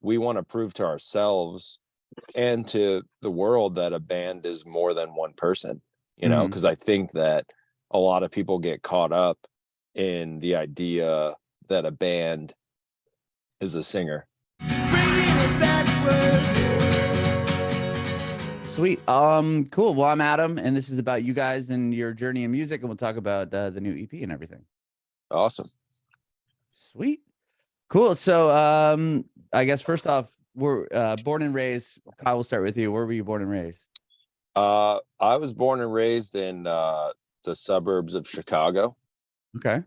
we want to prove to ourselves and to the world that a band is more than one person, Mhm. because I think that a lot of people get caught up in the idea that a band is a singer. Sweet. Cool. Well, I'm Adam, and this is about you guys and your journey in music, and we'll talk about the new EP and everything. Awesome. Sweet. Cool. So, I guess first off, we're born and raised. Kyle, we'll start with you. Where were you born and raised? I was born and raised in the suburbs of Chicago. Okay.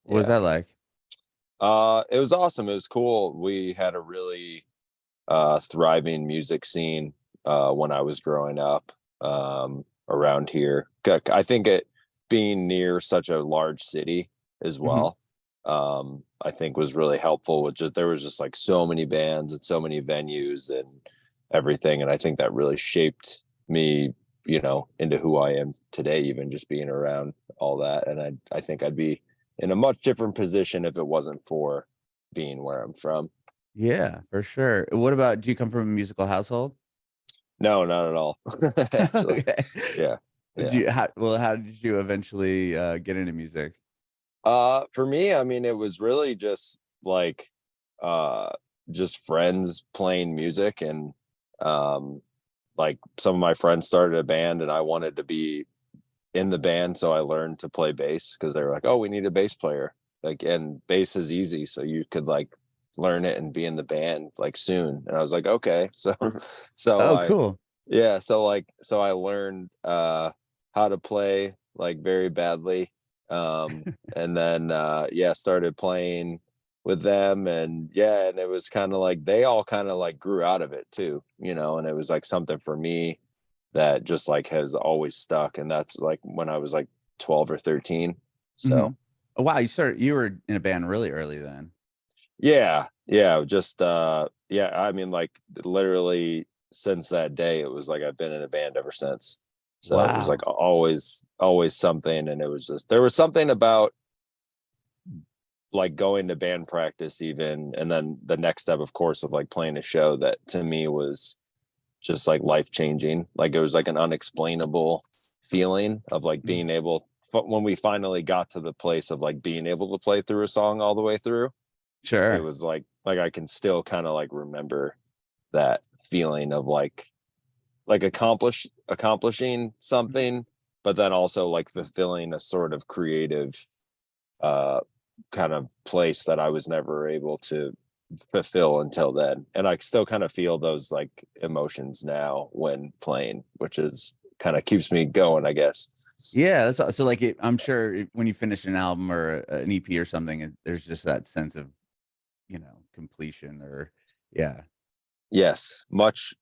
What was Yeah. that like? It was awesome. It was cool. We had a really thriving music scene when I was growing up around here. I think it being near such a large city as well, I think was really helpful. With just there was just like so many bands and so many venues and everything, and I think that really shaped me, into who I am today. Even just being around all that, and I think I'd be in a much different position if it wasn't for being where I'm from. Yeah, for sure. What about, do you come from a musical household? No, not at all. Actually. Okay. Yeah. Did Yeah. you how did you eventually get into music? For me, I mean, it was really just like uh just friends playing music, and um like some of my friends started a band and I wanted to be in the band, so I learned to play bass because they were like, "Oh, we need a bass player." Like, and bass is easy, so you could like learn it and be in the band like soon. And I was like, "Okay." So so Oh, I cool. yeah, so I learned how to play like very badly. And then yeah, started playing with them, and yeah, and it was kind of like they all kind of like grew out of it too, and it was like something for me that just like has always stuck, and that's like when I was like 12 or 13. So Mhm. Oh, wow, you were in a band really early then. yeah, just yeah, I mean, like literally since that day, it was like I've been in a band ever since. So it was like Wow. always something, and it was just there was something about like going to band practice even, and then the next step, of course, of like playing a show that to me was just like life changing. Like it was like an unexplainable feeling of like Mhm. being able when we finally got to the place of like being able to play through a song all the way through. It Sure. was like I can still kind of like remember that feeling of like accomplishing Mhm. something, but then also like fulfilling a sort of creative uh kind of place that I was never able to fulfill until then. And I still kind of feel those like emotions now when playing, which is kind of keeps me going, I guess. Yeah, so like I'm sure when you finish an album or an EP or something, there's just that sense of, completion or yeah. Yes, much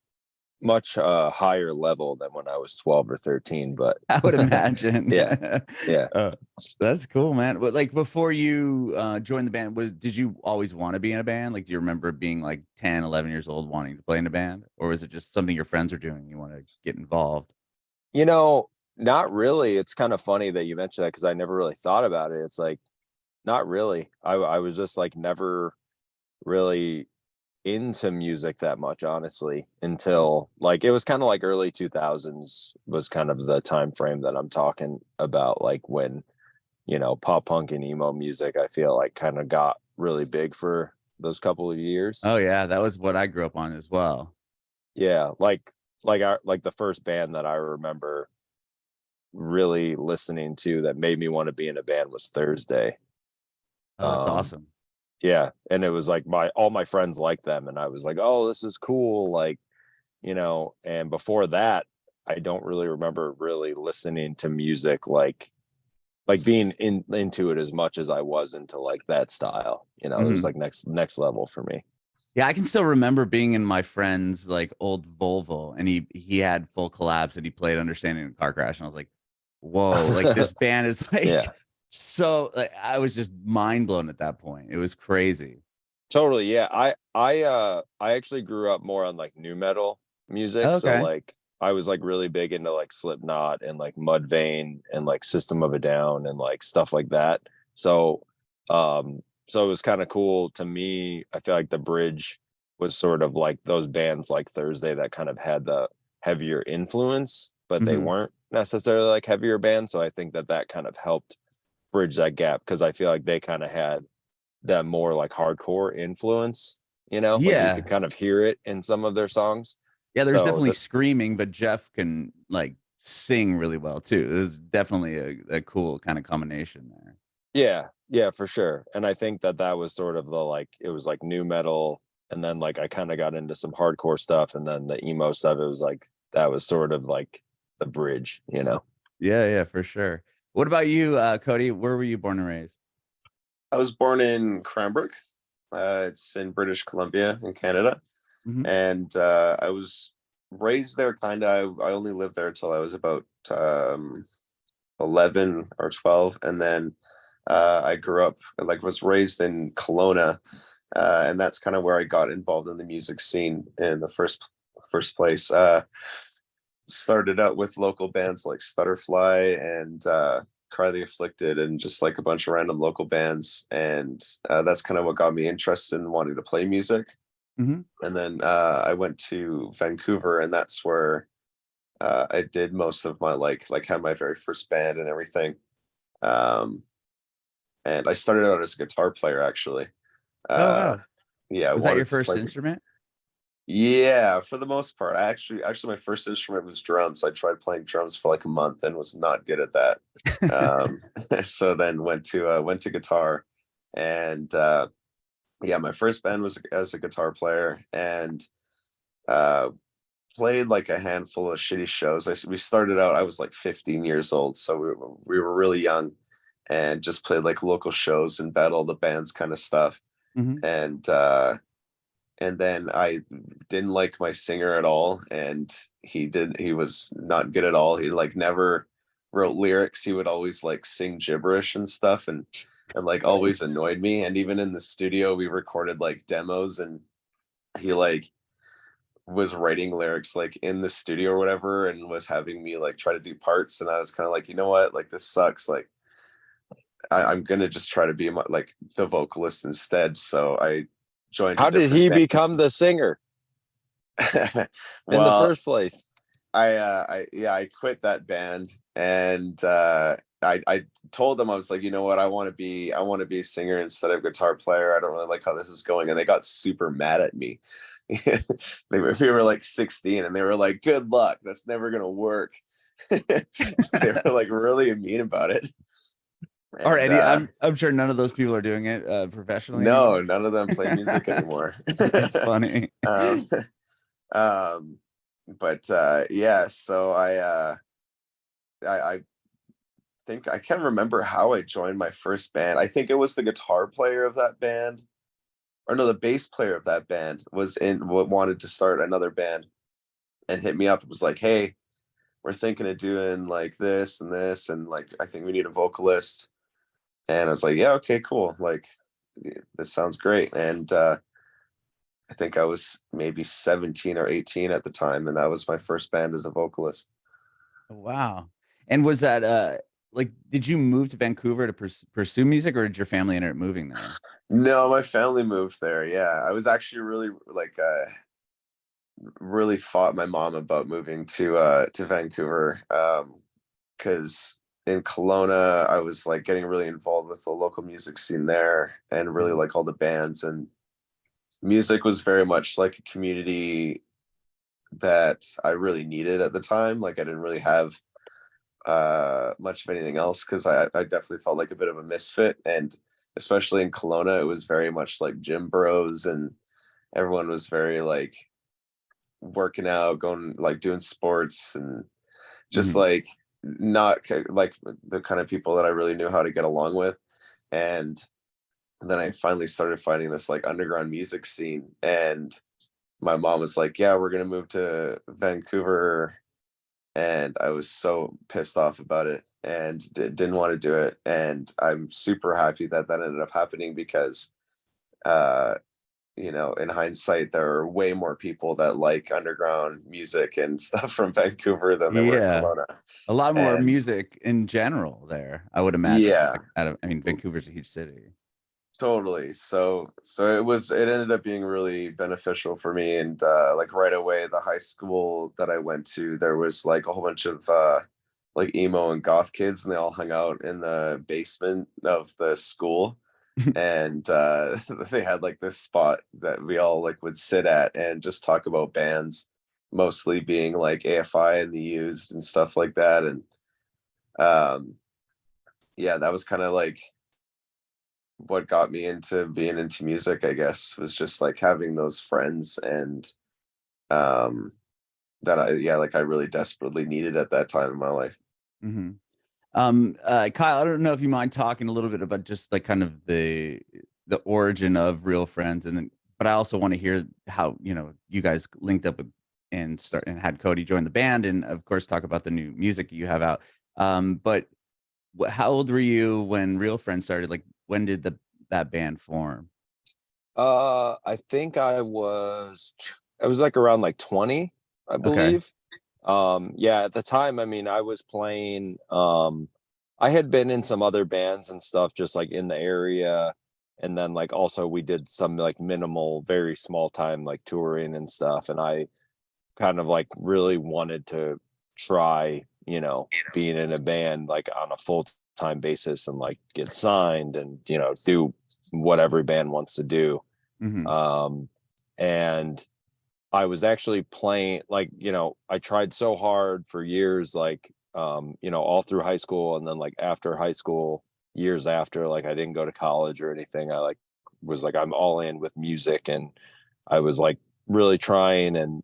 higher level than when I was 12 or 13, but I would imagine. yeah, yeah. Uh, that's cool, man. But like before you joined the band, did you always want to be in a band? Like, do you remember being like 10, 11 years old wanting to play in a band? Or was it just something your friends are doing? You want to get involved? You know, not really. It's kind of funny that you mentioned that because I never really thought about it. It's like not really. I was just like never really into music that much, honestly, until like it was kind of like early 2000s was kind of the time frame that I'm talking about, like when, pop punk and emo music, I feel like kind of got really big for those couple of years. Oh yeah, that was what I grew up on as well. Yeah, like the first band that I remember really listening to that made me want to be in a band was Thursday. Oh, that's Um, awesome. yeah, and it was like my all my friends liked them, and I was like, "Oh, this is cool." Like, and before that, I don't really remember really listening to music like being into it as much as I was into like that style. It was Mhm. like next level for me. Yeah, I can still remember being in my friend's like old Volvo, and he had full collapse, and he played Understanding in a Car Crash, and I was like, "Whoa!" Like this band is like Yeah, so. Like, I was just mind blown at that point. It was crazy. totally. Yeah, I actually grew up more on like new metal music, so Okay. like I was like really big into like Slipknot and like Mudvayne and like System of a Down and like stuff like that. So so it was kind of cool to me. I feel like the bridge was sort of like those bands like Thursday that kind of had the heavier influence, but they weren't necessarily like heavier bands. So I think that kind of helped bridge that gap, because I feel like they kind of had that more like hardcore influence, like you Yeah. could kind of hear it in some of their songs. Yeah, there's So definitely screaming, but Jeff can like sing really well too. There's definitely a cool kind of combination there. yeah, for sure. And I think that was sort of the like, it was like new metal, and then like I kind of got into some hardcore stuff, and then the emo stuff, it was like that was sort of like the bridge. Yeah, for sure. What about you, Cody? Where were you born and raised? I was born in Cranbrook. It's in British Columbia in Canada. And I was raised there kind of. I only lived there till I was about 11 or 12. And then I grew up, like was raised in Kelowna. And that's kind of where I got involved in the music scene in the first place. Started out with local bands like Stutterfly and Cry the Afflicted, and just like a bunch of random local bands. And that's kind of what got me interested in wanting to play music. And then I went to Vancouver, and that's where I did most of my like had my very first band and everything. And I started out as a guitar player, actually. Oh wow. Yeah. Was that your first instrument? Yeah, for the most part. Actually, my first instrument was drums. I tried playing drums for like a month and was not good at that. So then went to guitar, and yeah, my first band was as a guitar player, and played like a handful of shitty shows. We started out, I was like 15 years old, so we were really young, and just played like local shows and battle the bands kind of stuff. And then I didn't like my singer at all, and he was not good at all. He like never wrote lyrics. He would always like sing gibberish and stuff, and like always annoyed me. And even in the studio, we recorded like demos, and he like was writing lyrics like in the studio or whatever, and was having me like try to do parts. And I was kind of like, you know what, like this sucks. Like I'm gonna just try to be like the vocalist instead. So I joined. How did he become the singer in the first place? I quit that band, and I told them, I was like, you know what, I want to be a singer instead of guitar player. I don't really like how this is going. And they got super mad at me. We were like 16, and they were like, good luck, that's never gonna work. They were like really mean about it. I'm sure none of those people are doing it professionally. No, anymore. None of them play music anymore. That's funny. But yeah, so I think I can't remember how I joined my first band. I think it was the guitar player of that band, or no, the bass player of that band wanted to start another band, and hit me up. It was like, hey, we're thinking of doing like this and this, and like I think we need a vocalist. And I was like, yeah, okay, cool. Like, this sounds great. And I think I was maybe 17 or 18 at the time, and that was my first band as a vocalist. Wow. And was that like, did you move to Vancouver to pursue music, or did your family end up moving there? No, my family moved there. Yeah, I was actually really like really fought my mom about moving to Vancouver, because in Kelowna, I was like getting really involved with the local music scene there, and really like all the bands, and music was very much like a community that I really needed at the time. Like I didn't really have much of anything else, because I definitely felt like a bit of a misfit. And especially in Kelowna, it was very much like gym bros, and everyone was very like working out, going like doing sports, and just like not like the kind of people that I really knew how to get along with. And then I finally started finding this like underground music scene, and my mom was like, yeah, we're gonna move to Vancouver. And I was so pissed off about it, and didn't want to do it. And I'm super happy that ended up happening, because in hindsight, there are way more people that like underground music and stuff from Vancouver than there were in Kelowna. A lot more music in general there, I would imagine. Yeah. I mean, Vancouver's a huge city. Totally. It ended up being really beneficial for me. And like right away, the high school that I went to, there was like a whole bunch of like emo and goth kids, and they all hung out in the basement of the school. And they had like this spot that we all like would sit at and just talk about bands, mostly being like AFI and the Used and stuff like that. And yeah, that was kind of like what got me into being into music, I guess, was just like having those friends. And that I really desperately needed at that time in my life. Mm-hmm. Kyle, I don't know if you mind talking a little bit about just like kind of the origin of Real Friends, and then, but I also want to hear how, you know, you guys linked up with and had Cody join the band, and of course talk about the new music you have out. But how old were you when Real Friends started? Like, when did that band form? I think I was like around like 20, I Okay. believe. Yeah, at the time, I mean, I was playing, I had been in some other bands and stuff just like in the area. And then like also we did some like minimal, very small time like touring and stuff. And I kind of like really wanted to try, you know, being in a band like on a full-time basis and like get signed and, you know, do what every band wants to do. Mm-hmm. And I was actually playing, like, you know, I tried so hard for years, like, you know, all through high school. And then like after high school, years after, like I didn't go to college or anything. I like was like, I'm all in with music. And I was like really trying. And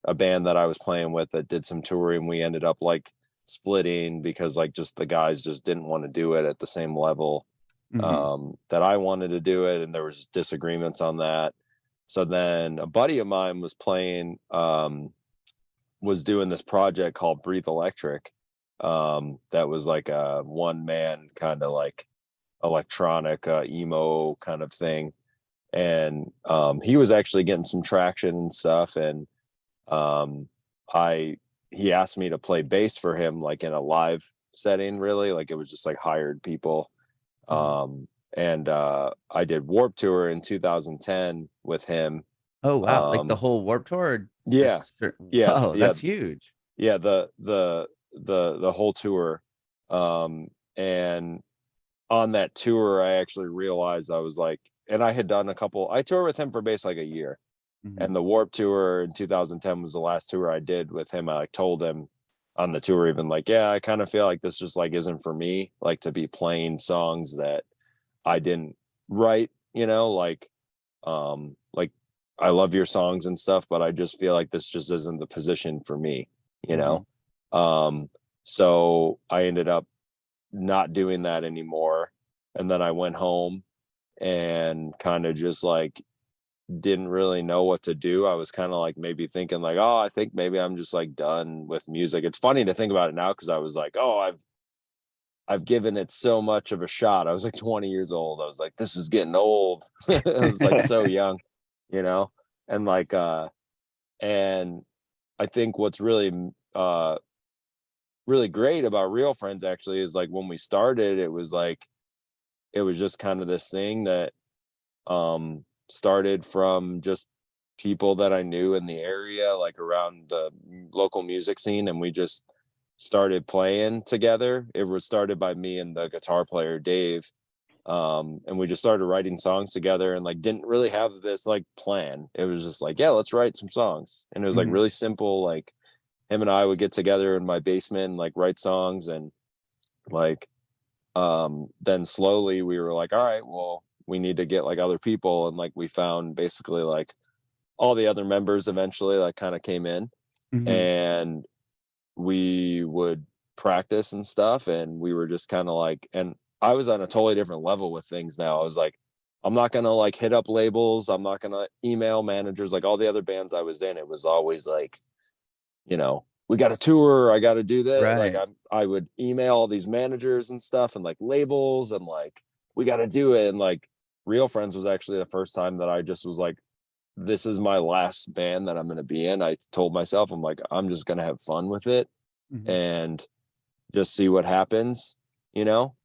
a band that I was playing with that did some touring, we ended up like splitting because like just the guys just didn't want to do it at the same level Mm-hmm. that I wanted to do it. And there was disagreements on that. So then a buddy of mine was playing, was doing this project called Breathe Electric. That was like a one man kind of like electronic emo kind of thing. And he was actually getting some traction and stuff. And um, he asked me to play bass for him, like in a live setting, really. Like it was just like hired people. Mm-hmm. And I did Warp Tour in 2010 with him. Oh wow! Like the whole Warp Tour, or Yeah, just yeah, whoa, yeah, that's huge. yeah. The whole tour, and on that tour, I actually realized I was like, and I had done a couple. I toured with him for basically like a year, Mm-hmm. and the Warp Tour in 2010 was the last tour I did with him. I like told him on the tour, even like, yeah, I kind of feel like this just like isn't for me, like to be playing songs that I didn't write, you know, like I love your songs and stuff, but I just feel like this just isn't the position for me, you Mm-hmm. know. Um, so I ended up not doing that anymore. And then I went home and kind of just like didn't really know what to do. I was kind of like maybe thinking like, oh, I think maybe I'm just like done with music. It's funny to think about it now because I was like, oh, I've given it so much of a shot. I was like 20 years old. I was like, this is getting old. I was like so young, you know? And like and I think what's uh really great about Real Friends actually is like when we started, it was like it was just kind of this thing that started from just people that I knew in the area, like around the local music scene, and we just started playing together. It was started by me and the guitar player Dave, and we just started writing songs together, and like didn't really have this like plan. It was just like, yeah, let's write some songs, and it was like Mm-hmm. really simple. Like him and I would get together in my basement and like write songs, and like then slowly we were like, all right, well, we need to get like other people, and like we found basically like all the other members eventually like kind of came in, Mm-hmm. and we would practice and stuff, and we were just kind of like, and I was on a totally different level with things now. I was like, I'm not gonna like hit up labels, I'm not gonna email managers. Like all the other bands I was in, it was always like, you know, we got a tour, I got to do that. Like Right. I would email all these managers and stuff and like labels and like we got to do it. And like Real Friends was actually the first time that I just was like, this is my last band that I'm going to be in. I told myself, I'm like, I'm just going to have fun with it Mm-hmm. and just see what happens, you know?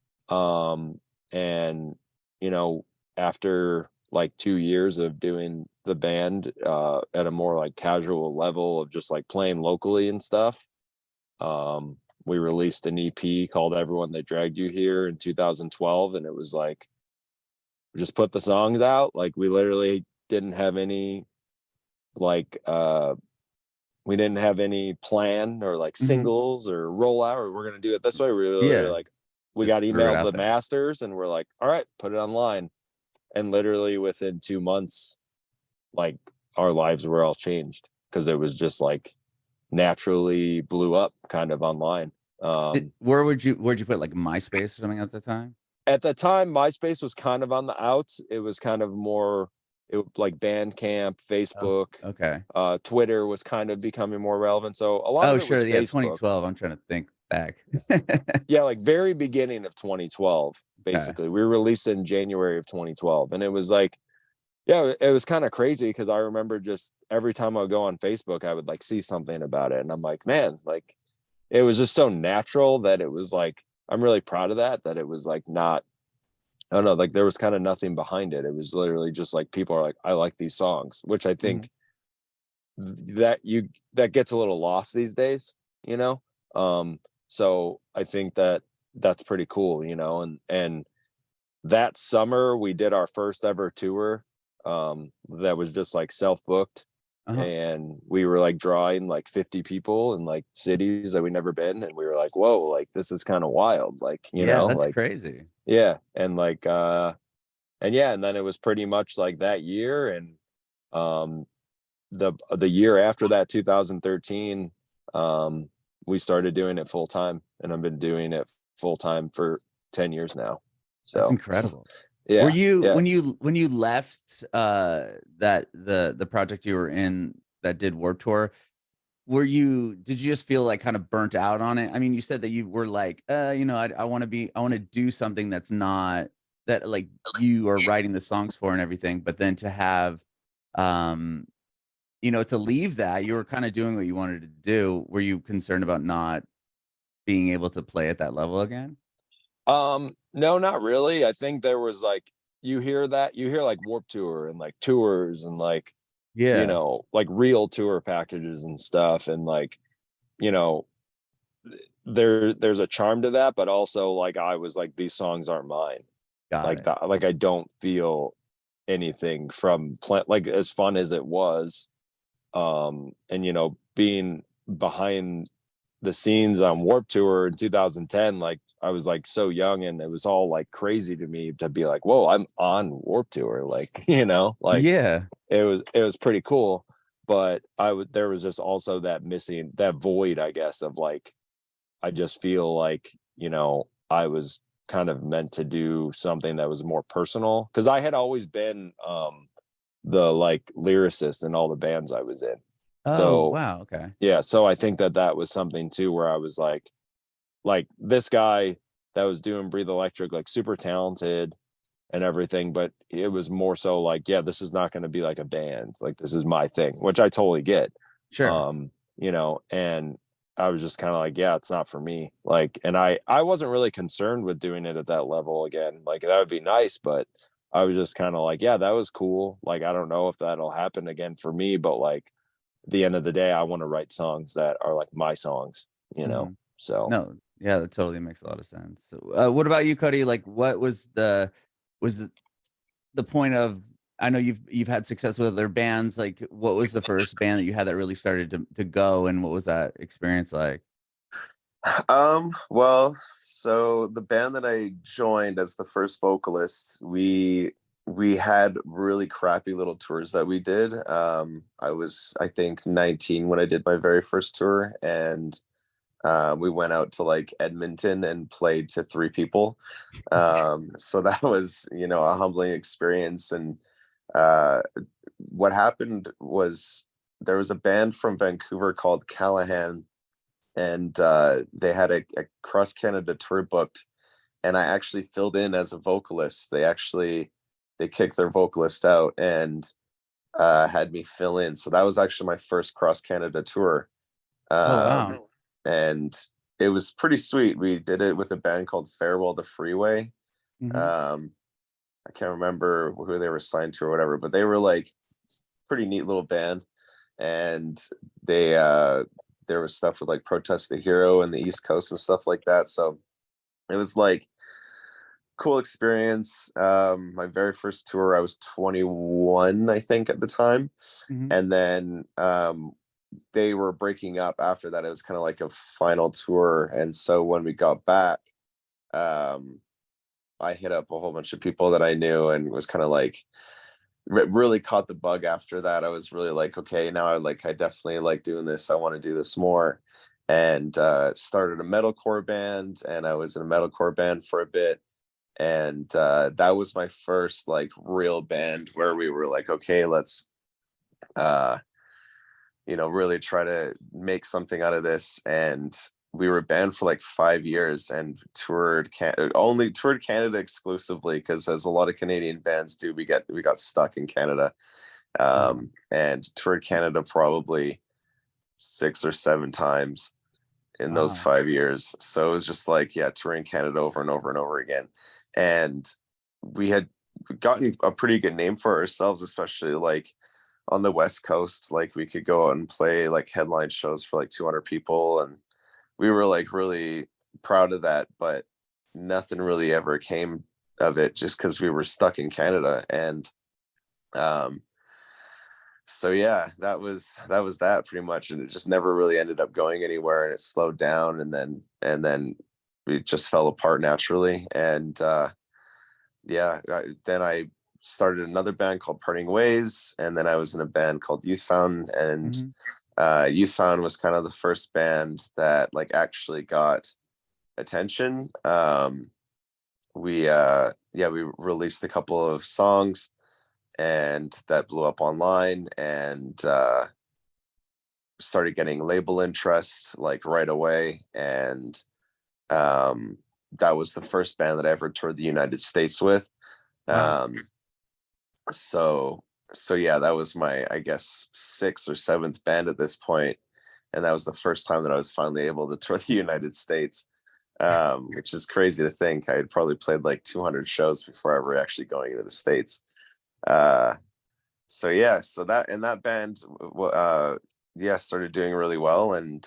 And you know, after like 2 years of doing the band at a more like casual level of just like playing locally and stuff, we released an EP called Everyone That Dragged You Here in 2012. And it was like, just put the songs out. Like we literally didn't have any like we didn't have any plan or like singles or rollout or we're gonna do it this way. We were like, we Just got threw it emailed out the there. masters and we're like, all right, put it online. And literally within 2 months, like our lives were all changed because it was just like naturally blew up kind of online. Where'd you put like MySpace or something at the time? At the time, MySpace was kind of on the outs. It was kind of more like Bandcamp, Facebook, Okay. Twitter was kind of becoming more relevant. So a lot Oh, of it was sure. Yeah, Facebook. 2012. I'm trying to think back. Yeah, like very beginning of 2012, Okay. basically. We released it in January of 2012. And it was like, yeah, it was kind of crazy because I remember just every time I would go on Facebook, I would like see something about it. And I'm like, man, like it was just so natural that it was like, I'm really proud of that it was like not, I don't know, like there was kind of nothing behind it. It was literally just like people are like, I like these songs, which I think that gets a little lost these days, you know? So I think that that's pretty cool, you know, and that summer we did our first ever tour that was just like self-booked. And we were like drawing like 50 people in like cities that we'd never been, and we were like, whoa, like this is kind of wild, like, you know, that's like crazy. yeah. And like and yeah, and then it was pretty much like that year. And the year after that, 2013, we started doing it full time, and I've been doing it full time for 10 years now. That's So incredible. yeah. Were you yeah. when you left that the project you were in that did Warped Tour, did you just feel like kind of burnt out on it? I mean, you said that you were like, you know, I want to do something that's not that like you are writing the songs for and everything, but then to have you know, to leave that, you were kind of doing what you wanted to do. Were you concerned about not being able to play at that level again? No, not really. I think there was like, you hear like Warped Tour and like tours and like, you Yeah. know, like real tour packages and stuff. And like, you know, there's a charm to that, but also like I was like, these songs aren't mine. Got Like it. that, like I don't feel anything from like as fun as it was. And you know, being behind the scenes on Warped Tour in 2010, like I was like so young, and it was all like crazy to me to be like, whoa, I'm on Warped Tour, like, you know, like Yeah. it was pretty cool. But there was just also that missing, that void, I guess, of like, I just feel like, you know, I was kind of meant to do something that was more personal, because I had always been the like lyricist in all the bands I was in. Oh, So wow. Okay. yeah, so I think that was something too, where I was like this guy that was doing Breathe Electric, like super talented and everything, but it was more so like, yeah, this is not going to be like a band, like this is my thing, which I totally get. Sure. You know, and I was just kind of like, yeah, it's not for me. Like, and I wasn't really concerned with doing it at that level again. Like that would be nice, but I was just kind of like, yeah, that was cool. Like, I don't know if that'll happen again for me, but like at the end of the day, I want to write songs that are like my songs, you know? So No, yeah, that totally makes a lot of sense. So, what about you, Cody? Like, what was the point of? I know you've had success with other bands. Like, what was the first band that you had that really started to go, and what was that experience like? Well, so the band that I joined as the first vocalist, we had really crappy little tours that we did. I was, I think, 19 when I did my very first tour, and we went out to like Edmonton and played to 3 people. So that was, you know, a humbling experience. And what happened was there was a band from Vancouver called Callahan, and they had a cross Canada tour booked, and I actually filled in as a vocalist. They kicked their vocalist out and had me fill in. So that was actually my first cross Canada tour. Oh, wow. And it was pretty sweet. We did it with a band called Farewell to Freeway. Mhm. Um, I can't remember who they were signed to or whatever, but they were like pretty neat little band. And they there was stuff with like Protest the Hero and the East Coast and stuff like that. So it was like cool experience. My very first tour, I was 21, I think, at the time. And then they were breaking up after that. It was kind of like a final tour. And so when we got back, I hit up a whole bunch of people that I knew and was kind of like really caught the bug after that. I was really like, okay, now I definitely like doing this. I want to do this more. And started a metalcore band, and I was in a metalcore band for a bit. And that was my first like real band where we were like, okay, let's really try to make something out of this. And we were banned for like 5 years and toured Canada exclusively, because as a lot of Canadian bands do, we got stuck in Canada, and toured Canada probably 6 or 7 times in those 5 years. So it was just like, yeah, touring Canada over and over and over again. And we had gotten a pretty good name for ourselves, especially like on the West Coast. Like we could go out and play like headline shows for like 200 people, and we were like really proud of that, but nothing really ever came of it just because we were stuck in Canada. And so yeah, that was that pretty much. And it just never really ended up going anywhere, and it slowed down, and then it just fell apart naturally. And then I started another band called Parting Ways, and then I was in a band called Youth Fountain. And Youth Fountain was kind of the first band that like actually got attention. We released a couple of songs, and that blew up online, and started getting label interest like right away. And that was the first band that I ever toured the United States with. So yeah, that was my, I guess, 6th or 7th band at this point. And that was the first time that I was finally able to tour the United States, which is crazy to think. I had probably played like 200 shows before ever actually going into the States. So that band, started doing really well. And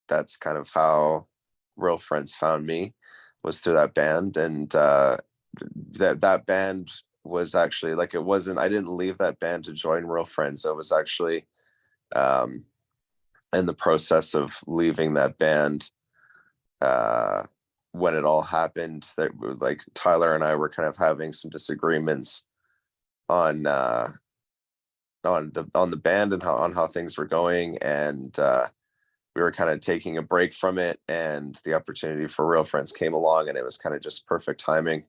that's kind of how Real Friends found me, was through that band. And that band was actually like, I didn't leave that band to join Real Friends. I was actually in the process of leaving that band when it all happened. That like Tyler and I were kind of having some disagreements on the band and on how things were going. And we were kind of taking a break from it, and the opportunity for Real Friends came along, and it was kind of just perfect timing.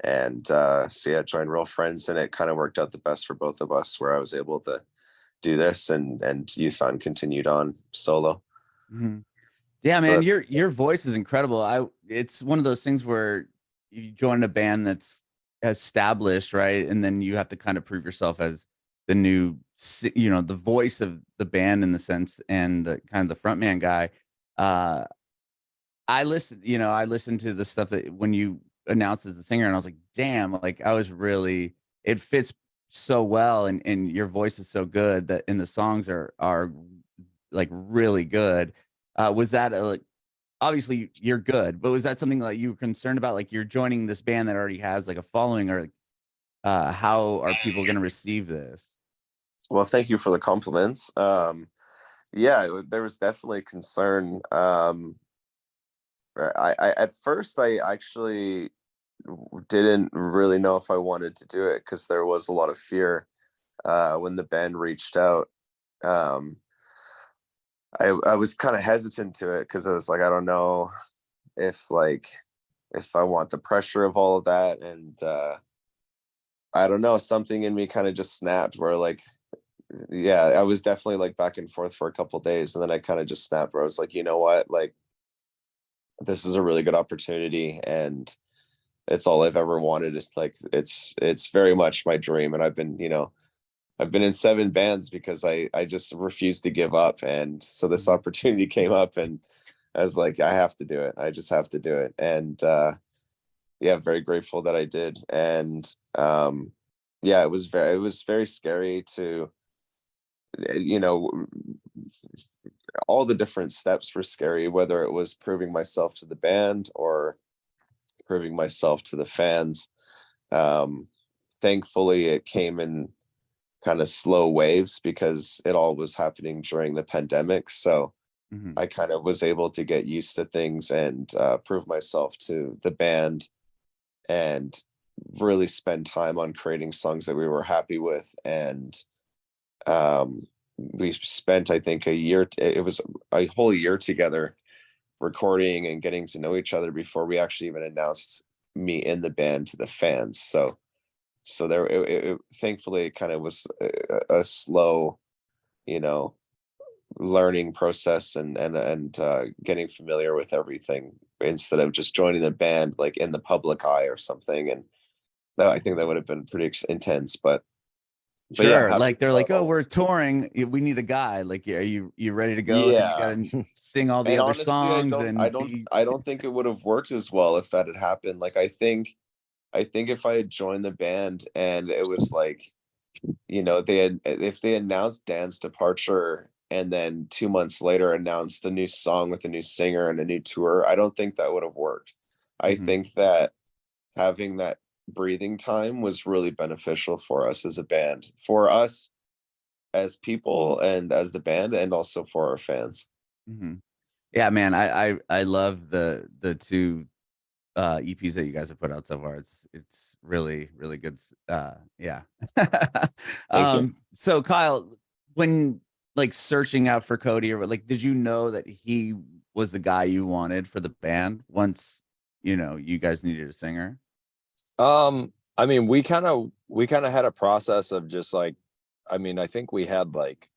And joined Real Friends, and it kind of worked out the best for both of us, where I was able to do this, and Youth Found continued on solo. Yeah, so man, your voice is incredible. It's one of those things where you join a band that's established, right? And then you have to kind of prove yourself as the new, the voice of the band in the sense, and the kind of the frontman guy. I listened to the stuff that when you announced as a singer, and I was like, damn, like it fits so well, and your voice is so good that, and the songs are like really good. Was that obviously you're good, but was that something like you were concerned about, like you're joining this band that already has like a following, or how are people going to receive this? Well, thank you for the compliments. There was definitely concern. I at first I actually didn't really know if I wanted to do it, because there was a lot of fear when the band reached out. I was kind of hesitant to it, because I was like, I don't know if I want the pressure of all of that. And I don't know, something in me kind of just snapped, where like, yeah, I was definitely like back and forth for a couple of days, and then I kind of just snapped, where I was like, you know what, like, this is a really good opportunity, and it's all I've ever wanted. It's very much my dream. And I've been in 7 bands because I just refused to give up. And so this opportunity came up, and I was like, I have to do it. I just have to do it. And yeah, very grateful that I did. And yeah, it was very scary to, you know, all the different steps were scary, whether it was proving myself to the band or proving myself to the fans. Um, Thankfully, it came in kind of slow waves because it all was happening during the pandemic. So Mhm. I kind of was able to get used to things and prove myself to the band and really spend time on creating songs that we were happy with. And we spent, I think, a year, it was a whole year together recording and getting to know each other before we actually even announced me in the band to the fans. So there, thankfully, it kind of was a slow, you know, learning process and getting familiar with everything instead of just joining the band like in the public eye or something. And that, I think that would have been pretty intense. But yeah, Sure. having Like they're like, oh, we're touring. We need a guy. Like, are you ready to go? And then you yeah. got to sing all the And other honestly, songs and be. I don't think it would have worked as well if that had happened. Like I think if I had joined the band and it was like, you know, they had, if they announced Dan's departure and then 2 months later announced a new song with a new singer and a new tour, I don't think that would have worked. I Mhm. think that having that breathing time was really beneficial for us as a band, for us as people and as the band, and also for our fans. Mhm. Yeah, man. I love the two EPs that you guys have put out so far. It's really really good. Yeah. Thank you. So Kyle, when like searching out for Cody, or like, did you know that he was the guy you wanted for the band once you guys needed a singer? I mean, we kind of had a process of just like, I mean, I think we had like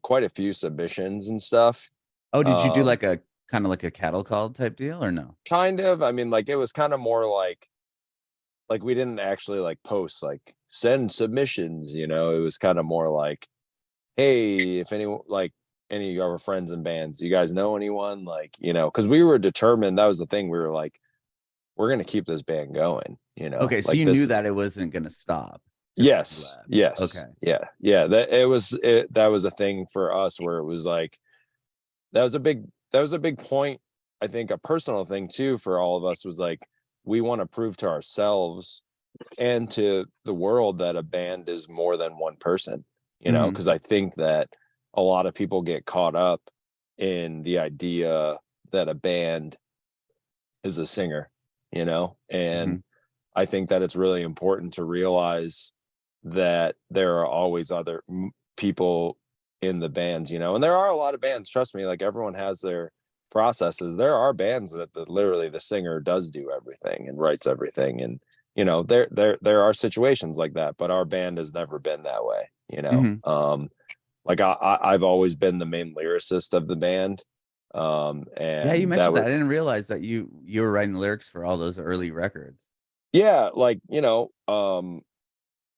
quite a few submissions and stuff. Oh, did you do Um like a kind of like a cattle call type deal or no? Kind of. I mean, like it was kind of more like we didn't actually like post like send submissions, you know. It was kind of more like, hey, if anyone like any of our friends and bands, you guys know anyone, like, you know, because we were determined. That was the thing. We were like, we're gonna keep this band going, you know, Okay, so like you knew this. that it wasn't gonna stop just because you Yes, left. yes, Okay. yeah, that it was that was a thing for us where it was like that was a big point. I think a personal thing too for all of us was like, we want to prove to ourselves and to the world that a band is more than one person, you know, Mhm. because I think that a lot of people get caught up in the idea that a band is a singer, you know, and Mhm. I think that it's really important to realize that there are always other people in the bands, you know, and there are a lot of bands. Trust me, like everyone has their processes. There are bands that literally the singer does do everything and writes everything, and you know, there are situations like that. But our band has never been that way, you know. Mhm. Like I've always been the main lyricist of the band, Yeah, you and that mentioned was that. I didn't realize that you were writing lyrics for all those early records. yeah, like you know,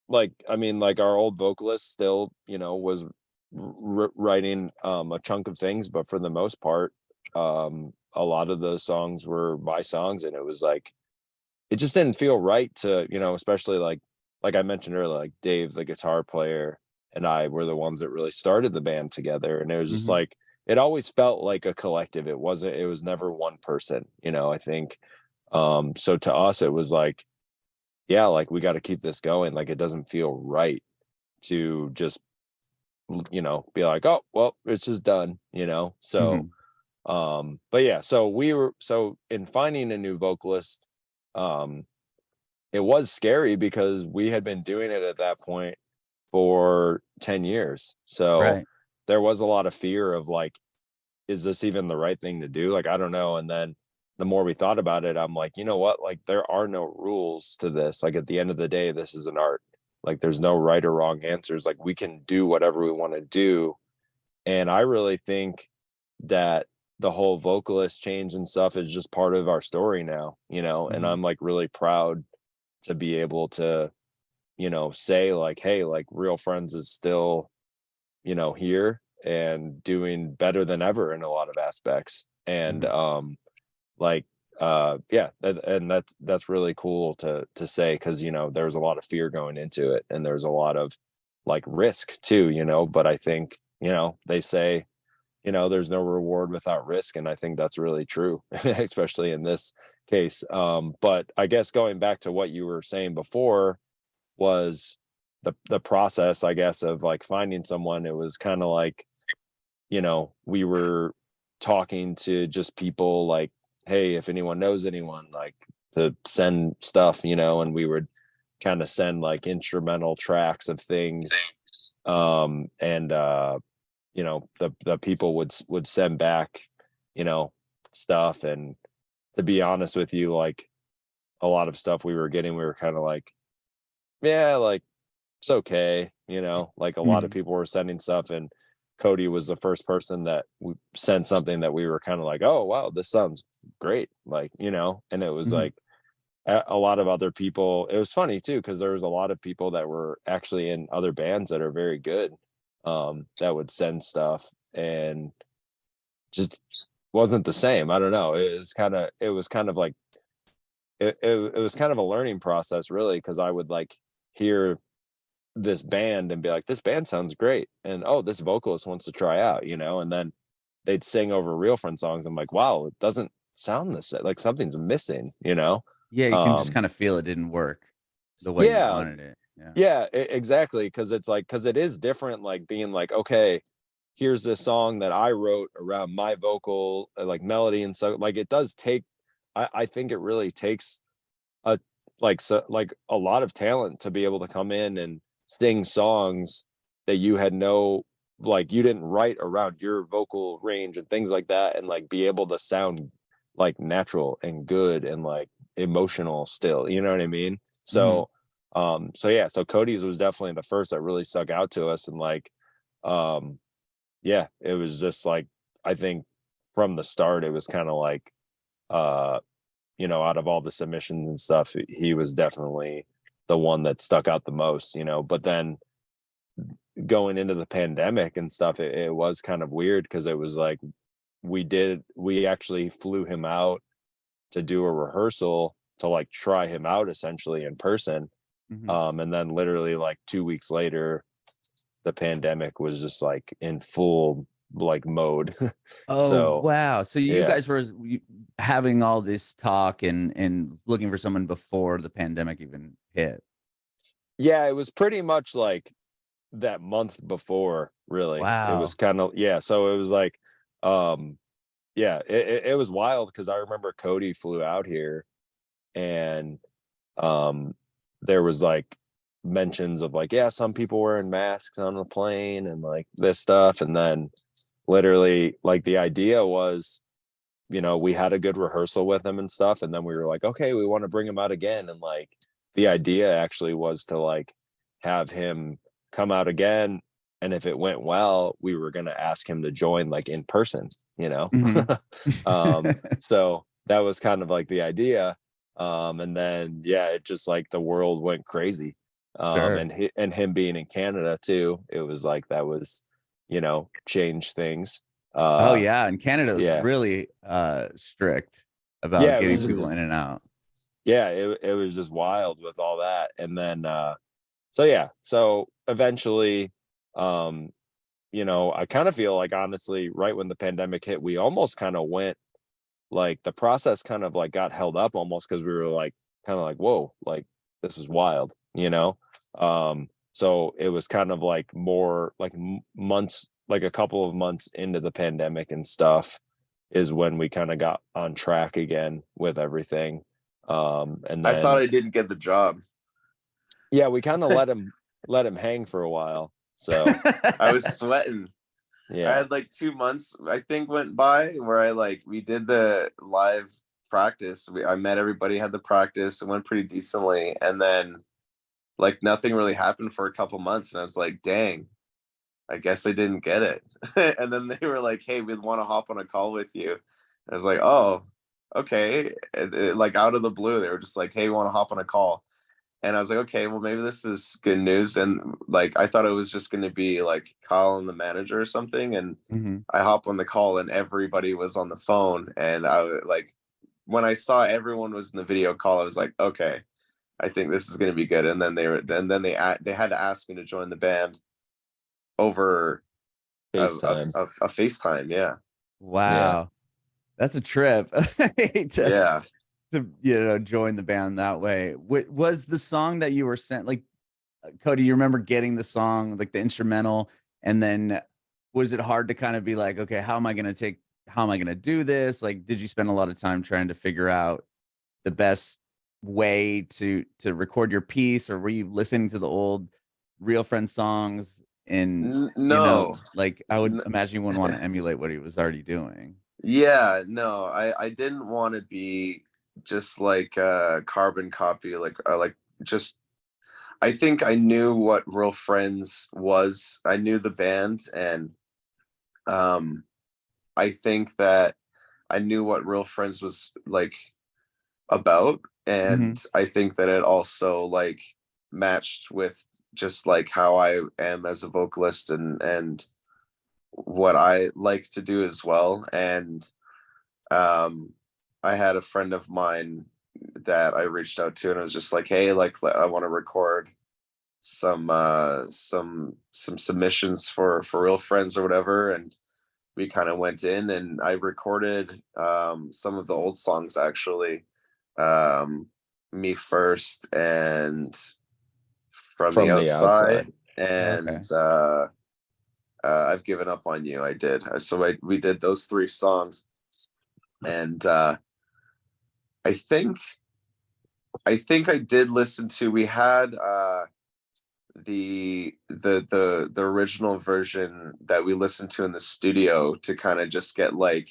like I mean, like our old vocalist still, you know, was writing a chunk of things, but for the most part, a lot of the songs were my songs, and it was like it just didn't feel right to, you know, especially like I mentioned earlier, like Dave, the guitar player, and I were the ones that really started the band together, and it was just Mhm. like it always felt like a collective. It was never one person, you know. I think so to us it was like, yeah, like we got to keep this going. Like it doesn't feel right to just, you know, be like, oh, well, it's just done, you know? So, Mhm. but yeah, so we were, so in finding a new vocalist, um, it was scary because we had been doing it at that point for 10 years. So Right. there was a lot of fear of like, is this even the right thing to do? Like, I don't know. And then the more we thought about it, I'm like, you know what? Like, there are no rules to this. Like, at the end of the day, this is an art. Like, there's no right or wrong answers. Like, we can do whatever we want to do. And I really think that the whole vocalist change and stuff is just part of our story now, you know? And Mhm. I'm like really proud to be able to, you know, say like, hey, like, Real Friends is still, you know, here and doing better than ever in a lot of aspects. And Mhm. like yeah, and that's really cool to say, because there was a lot of fear going into it, and there's a lot of like risk too, but I think they say there's no reward without risk, and I think that's really true, especially in this case. But I guess going back to what you were saying before was the process, I guess, of like finding someone. It was kind of like we were talking to just people like, hey, if anyone knows anyone, like, to send stuff, and we would kind of send like instrumental tracks of things. And the people would send back stuff. And to be honest with you, like, a lot of stuff we were getting, we were kind of like, yeah, like, it's okay, like, a lot of people were sending stuff, and Cody was the first person that sent something that we were kind of like, oh wow, this sounds great, like, and it was like a lot of other people. It was funny too, because there was a lot of people that were actually in other bands that are very good, that would send stuff, and just wasn't the same. I don't know. It was kind of like it was kind of a learning process, really, because I would like hear this band and be like, this band sounds great, and oh, this vocalist wants to try out, and then they'd sing over Real Friend songs. I'm like, wow, it doesn't sound the same, like something's missing. Yeah, you can just kind of feel it didn't work the way you wanted it. Exactly, because it is different, like being like, okay, here's this song that I wrote around my vocal, like melody, and so like it does take, I think it really takes a a lot of talent to be able to come in and sing songs that you had you didn't write around your vocal range and things like that, and like be able to sound like natural and good and like emotional still, you know what I mean? So so Cody's was definitely the first that really stuck out to us, and like it was just like, I think from the start it was kind of like out of all the submissions and stuff, he was definitely the one that stuck out the most, but then going into the pandemic and stuff, it was kind of weird, because it was like we actually flew him out to do a rehearsal to like try him out essentially in person. And then literally like 2 weeks later, the pandemic was just like in full like mode. Oh, So wow. So you guys were having all this talk and looking for someone before the pandemic even hit. Yeah, it was pretty much like that month before, really. It was Wow. kind of, so it was like, it was wild, because I remember Cody flew out here, and there was like mentions of like, some people wearing masks on the plane and like this stuff, and then literally like the idea was, we had a good rehearsal with him and stuff, and then we were like, okay, we want to bring him out again, and like the idea actually was to like have him come out again, and if it went well, we were going to ask him to join like in person, so that was kind of like the idea. And then it just like the world went crazy. Sure. And him being in Canada too, it was like that was changed things. Oh yeah, and Canada was really strict about getting people in and out. It was just wild with all that. And then so eventually, I kind of feel like, honestly, right when the pandemic hit, we almost kind of went, like, the process kind of like got held up almost, because we were like kind of like, whoa, like this is wild, so it was kind of like more like months, like a couple of months into the pandemic and stuff, is when we kind of got on track again with everything. And then I thought I didn't get the job. Yeah, we kind of let him hang for a while. So I was sweating. I had like 2 months, I think, went by where we did the live practice. I met everybody, had the practice, it went pretty decently, and then like nothing really happened for a couple months, and I was like, dang, I guess I didn't get it. And then they were like, hey, we'd want to hop on a call with you. I was like, oh, okay. Like out of the blue, they were just like, hey, we want to hop on a call. And I was like, okay, well, maybe this is good news. And like, I thought it was just going to be like Kyle and the manager or something. And I hop on the call, and everybody was on the phone. And I like, when I saw everyone was in the video call, I was like, okay, I think this is going to be good. And then they had to ask me to join the band over FaceTime. a FaceTime. Yeah. Wow. That's a trip. Yeah. To join the band that way. Was the song that you were sent, like, Cody, you remember getting the song, like the instrumental, and then was it hard to kind of be like, okay, how am I going to do this? Like, did you spend a lot of time trying to figure out the best way to record your piece, or were you listening to the old Real Friends songs? And no. like, I would imagine you wouldn't want to emulate what he was already doing. Yeah, no, I didn't want to be just like a carbon copy, like just I think I knew what Real Friends was. I knew the band, and I think that I knew what Real Friends was like about, and I think that it also like matched with just like how I am as a vocalist, and what I like to do as well. And I had a friend of mine that I reached out to, and I was just like, hey, like I want to record some submissions for Real Friends or whatever. And we kind of went in, and I recorded some of the old songs, actually. Me First and From the Outside. And I've Given Up on You. I did. So we did those 3 songs. And I think I did listen to, we had the original version that we listened to in the studio to kind of just get like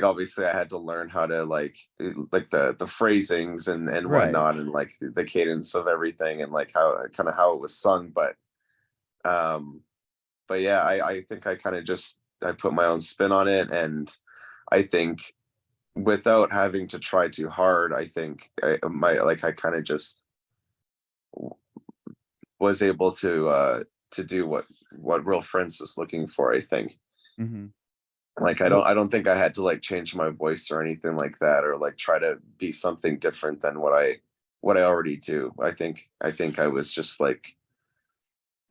obviously I had to learn how to like the phrasings and whatnot, and like the cadence of everything, and like how it was sung. But yeah, I think I kind of just I put my own spin on it, and I think without having to try too hard, I think I kind of just was able to do what Real Friends was looking for, I think. Like I don't think I had to like change my voice or anything like that, or like try to be something different than what I already do. I think I was just like,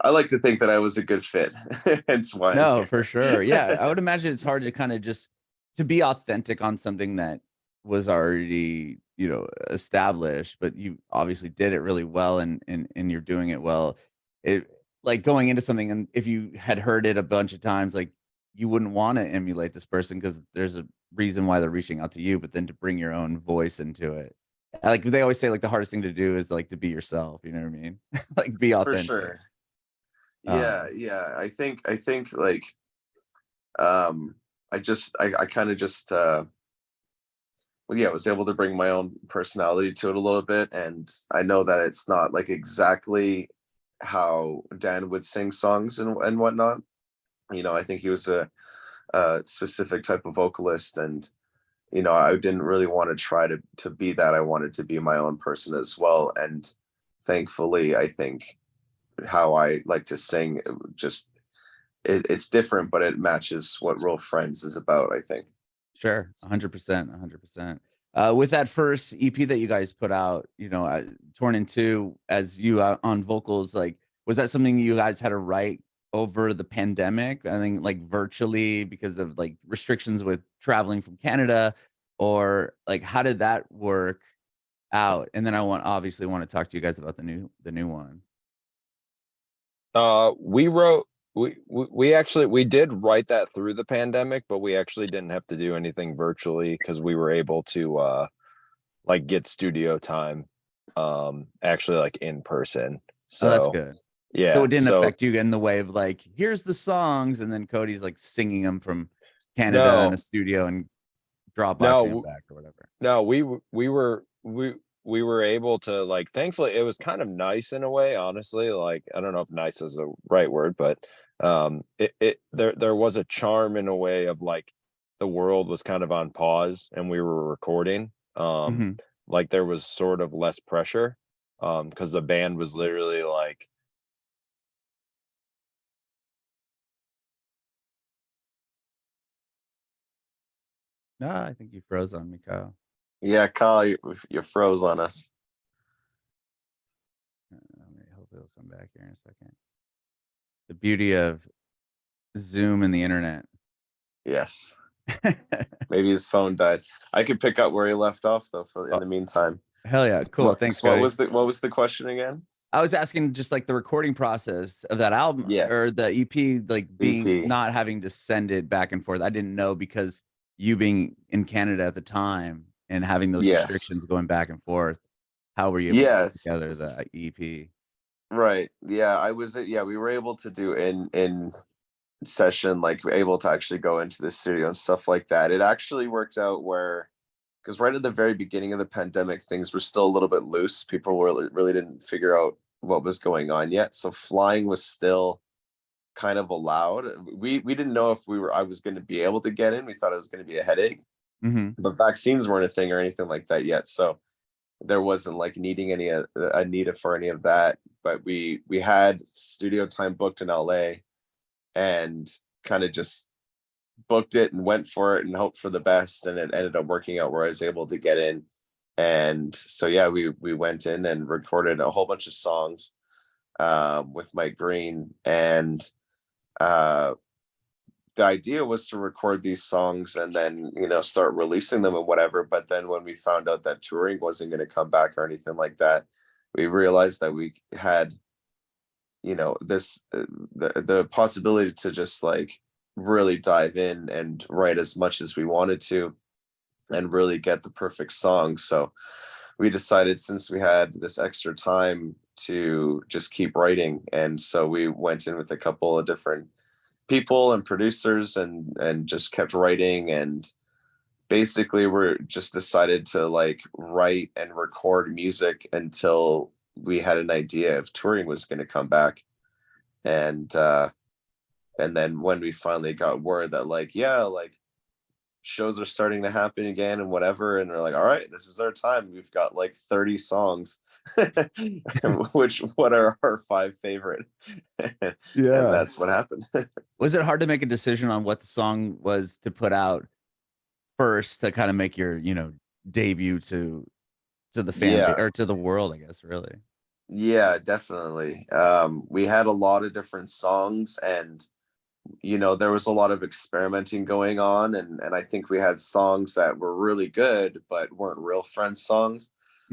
I like to think that I was a good fit. Hence why. No, for sure. Yeah, I would imagine it's hard to kind of just to be authentic on something that was already, established, but you obviously did it really well, and you're doing it well. It, like, going into something, and if you had heard it a bunch of times, like, you wouldn't want to emulate this person because there's a reason why they're reaching out to you, but then to bring your own voice into it. Like they always say, like the hardest thing to do is like to be yourself, you know what I mean? Like be For authentic. sure. Yeah, I think like I kind of just well, yeah, was able to bring my own personality to it a little bit. And I know that it's not like exactly how Dan would sing songs and whatnot. I think he was a specific type of vocalist, and I didn't really want to try to be that. I wanted to be my own person as well. And thankfully, I think how I like to sing, it's different, but it matches what Real Friends is about, I think. Sure, 100%, 100%. With that first EP that you guys put out, Torn in Two, as you on vocals, like, was that something you guys had to write over the pandemic? I think, like, virtually because of like restrictions with traveling from Canada, or like, how did that work out? And then obviously want to talk to you guys about the new one. We wrote we actually we did write that through the pandemic, but we actually didn't have to do anything virtually because we were able to like get studio time actually like in person. So that's good. Yeah. So it didn't affect you in the way of like, here's the songs, and then Cody's like singing them from Canada in a studio and dropboxing them back or whatever. No, we were able to, like, thankfully it was kind of nice in a way, honestly. Like, I don't know if nice is the right word, but there was a charm in a way of like the world was kind of on pause and we were recording. Like there was sort of less pressure because the band was literally like, I think you froze on me, Kyle. Yeah, Kyle, you froze on us. Hope it'll come back here in a second. The beauty of Zoom and the internet. Yes. Maybe his phone died. I could pick up where he left off though in the meantime. Hell yeah, cool. Thanks, What Cody. was the question again? I was asking just like the recording process of that album or the EP, like being not having to send it back and forth. I didn't know because you being in Canada at the time and having those restrictions going back and forth. How were you able to put together the EP? Right. Yeah, I was. Yeah, we were able to do in session, like able to actually go into the studio and stuff like that. It actually worked out because right at the very beginning of the pandemic, things were still a little bit loose. People really didn't figure out what was going on yet. So flying was still kind of allowed. We didn't know if I was going to be able to get in. We thought it was going to be a headache, but vaccines weren't a thing or anything like that yet. So there wasn't like needing a need for any of that. But we had studio time booked in LA and kind of just booked it and went for it and hoped for the best, and it ended up working out where I was able to get in. And so yeah, we went in and recorded a whole bunch of songs with Mike Green, and the idea was to record these songs and then start releasing them and whatever. But then when we found out that touring wasn't going to come back or anything like that, we realized that we had this the possibility to just like really dive in and write as much as we wanted to and really get the perfect song. So we decided, since we had this extra time, to just keep writing. And so we went in with a couple of different people and producers and just kept writing, and basically we're just decided to like write and record music until we had an idea if touring was going to come back. And then when we finally got word that like shows are starting to happen again and whatever, and we're like, all right, this is our time. We've got like 30 songs, what are our 5 favorite? And that's what happened. Was it hard to make a decision on what the song was to put out first to kind of make your debut to the fan base, or to the world, I guess, really? Yeah, definitely. We had a lot of different songs, and there was a lot of experimenting going on, and I think we had songs that were really good but weren't real Friends songs.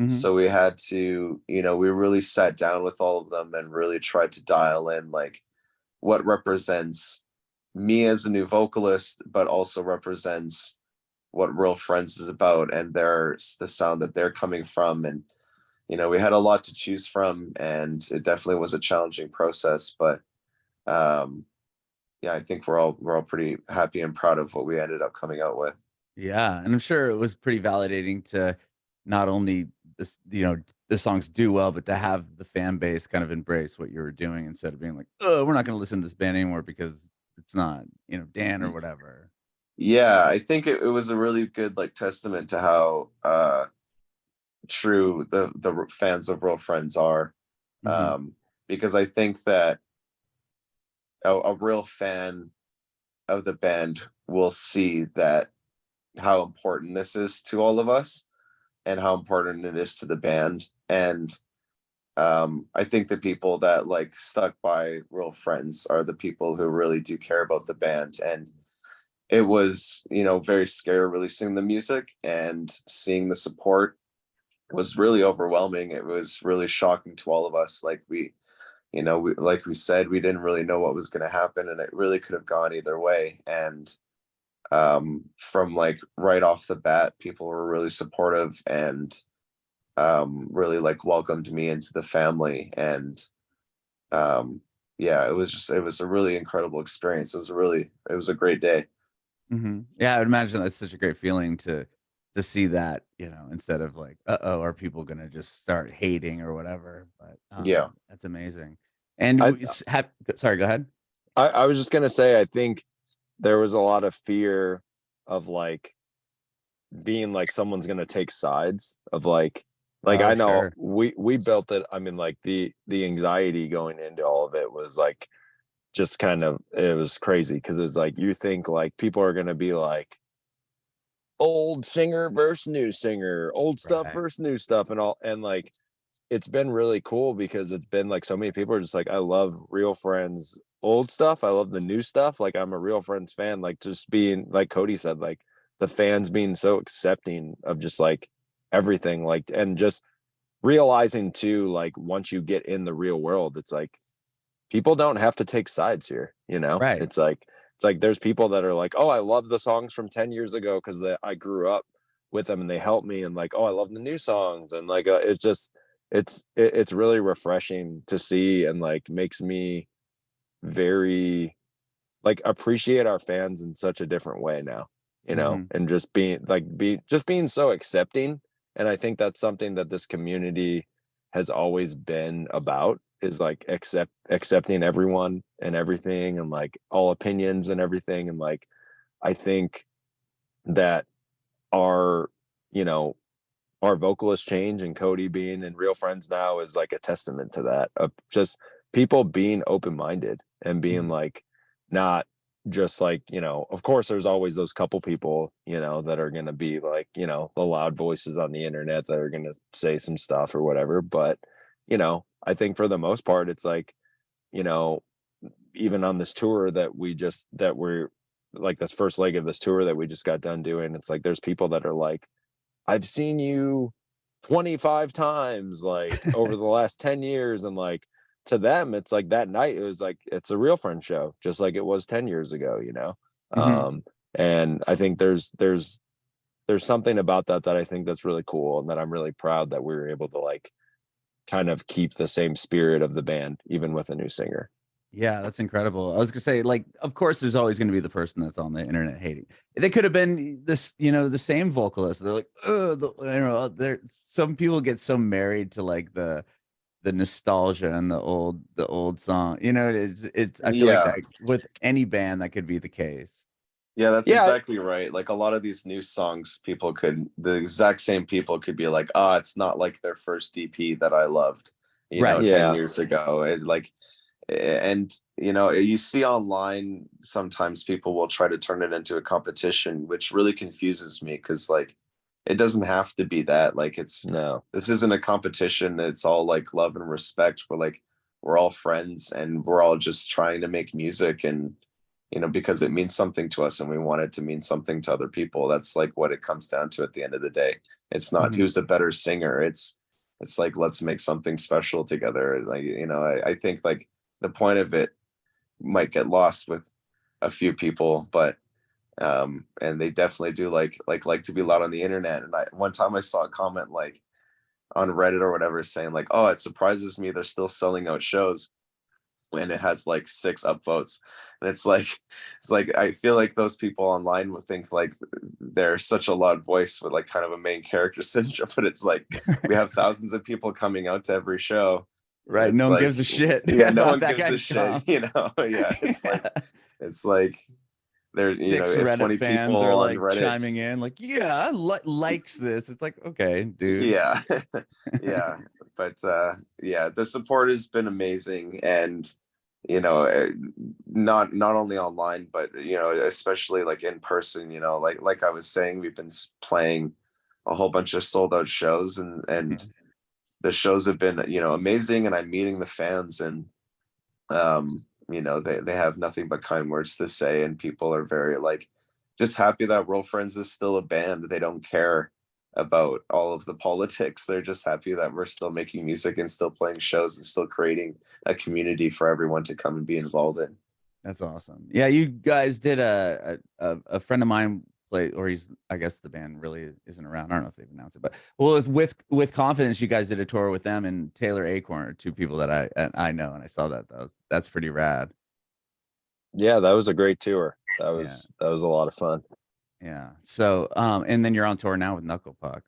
So we had to, we really sat down with all of them and really tried to dial in like what represents me as a new vocalist, but also represents what Real Friends is about, and the sound that they're coming from. And we had a lot to choose from, and it definitely was a challenging process, but yeah, I think we're all pretty happy and proud of what we ended up coming out with. Yeah, and I'm sure it was pretty validating to not only this, the songs do well, but to have the fan base kind of embrace what you were doing instead of being like, oh, we're not going to listen to this band anymore because it's not, Dan or whatever. Yeah, I think it was a really good like testament to how true the fans of Real Friends are, because I think that a real fan of the band will see that how important this is to all of us and how important it is to the band. And I think the people that like stuck by Real Friends are the people who really do care about the band. And it was very scary releasing the music, and seeing the support was really overwhelming. It was really shocking to all of us. Like we like we said, we didn't really know what was going to happen, and it really could have gone either way. And from like right off the bat, people were really supportive and really like welcomed me into the family. And yeah, it was a really incredible experience. It was a great day. Yeah, I would imagine that's such a great feeling to see that, instead of like, uh-oh, are people gonna just start hating or whatever? But Yeah, that's amazing. And sorry, go ahead. I was just gonna say, I think there was a lot of fear of like being like someone's gonna take sides of like I know sure. we built it. I mean, like the anxiety going into all of it was like just kind of, it was crazy, because it's like you think like people are gonna be like old singer versus new singer, old stuff Right. versus new stuff, and all. And like, it's been really cool because it's been like so many people are just like, I love Real Friends old stuff, I love the new stuff. Like, I'm a Real Friends fan. Like, just being like Cody said, like the fans being so accepting of just like everything, like, and just realizing too, like once you get in the real world, it's like people don't have to take sides here, you know. Right. It's like there's people that are like, oh, I love the songs from 10 years ago because I grew up with them and they helped me, and like, oh, I love the new songs, and like it's just it's really refreshing to see, and like makes me very like appreciate our fans in such a different way now, you know, and just being so accepting. And I think that's something that this community has always been about, is like accepting everyone and everything, and like all opinions and everything. And like, I think that our, you know, our vocalist change and Cody being in Real Friends now is like a testament to that, of just people being open-minded and being like, not just like, you know, of course there's always those couple people, you know, that are going to be like, you know, the loud voices on the internet that are going to say some stuff or whatever. But, you know, I think for the most part, it's like, you know, even on this tour that we're like, this first leg of this tour that we just got done doing, it's like there's people that are like, I've seen you 25 times like over the last 10 years. And like, to them, it's like that night, it was like, it's a Real Friend show, just like it was 10 years ago, you know? And I think there's something about that I think that's really cool, and that I'm really proud that we were able to like kind of keep the same spirit of the band, even with a new singer. Yeah, that's incredible. I was gonna say, like, of course, there's always gonna be the person that's on the internet hating. They could have been this, you know, the same vocalist. They're like, oh, you know, there. Some people get so married to like the nostalgia and the old song. You know, it's. I feel like Yeah. that with any band that could be the case. Yeah, that's Yeah. exactly right. Like a lot of these new songs, the exact same people could be like, ah, it's not like their first EP that I loved, you know, Right. 10 Yeah. years ago. And you know, you see online sometimes people will try to turn it into a competition, which really confuses me, because like it doesn't have to be that. Like No. this isn't a competition. It's all like love and respect. We're all friends, and we're all just trying to make music, and you know, because it means something to us and we want it to mean something to other people. That's like what it comes down to at the end of the day. It's not who's a better singer. It's like, let's make something special together. Like, you know, I think like the point of it might get lost with a few people, but and they definitely do like to be loud on the internet. And one time I saw a comment like on Reddit or whatever saying like, oh, it surprises me they're still selling out shows when it has like 6 upvotes. And it's like I feel like those people online would think like they're such a loud voice with like kind of a main character syndrome, but it's like we have thousands of people coming out to every show. Right. It's No one like, gives a shit. yeah, no one That gives a guy's shit, calm. you know. Yeah, it's like there's, you know, 6 if Reddit 20 fans people are on like Reddit, chiming in, like, yeah, likes this. It's like, okay, dude. yeah. Yeah, but yeah, the support has been amazing. And you know, not only online, but you know, especially like in person, you know, like I was saying, we've been playing a whole bunch of sold out shows, and the shows have been, you know, amazing, and I'm meeting the fans, and you know, they have nothing but kind words to say, and people are very like just happy that Real Friends is still a band. They don't care about all of the politics. They're just happy that we're still making music and still playing shows and still creating a community for everyone to come and be involved in. That's awesome. Yeah, you guys did a friend of mine play, or he's, I guess the band really isn't around. I don't know if they've announced it, but well, with Confidence, you guys did a tour with them and Taylor Acorn, are 2 people that I know, and I saw that's pretty rad. Yeah, that was a great tour. That Yeah. was a lot of fun. Yeah. So and then you're on tour now with Knuckle Puck.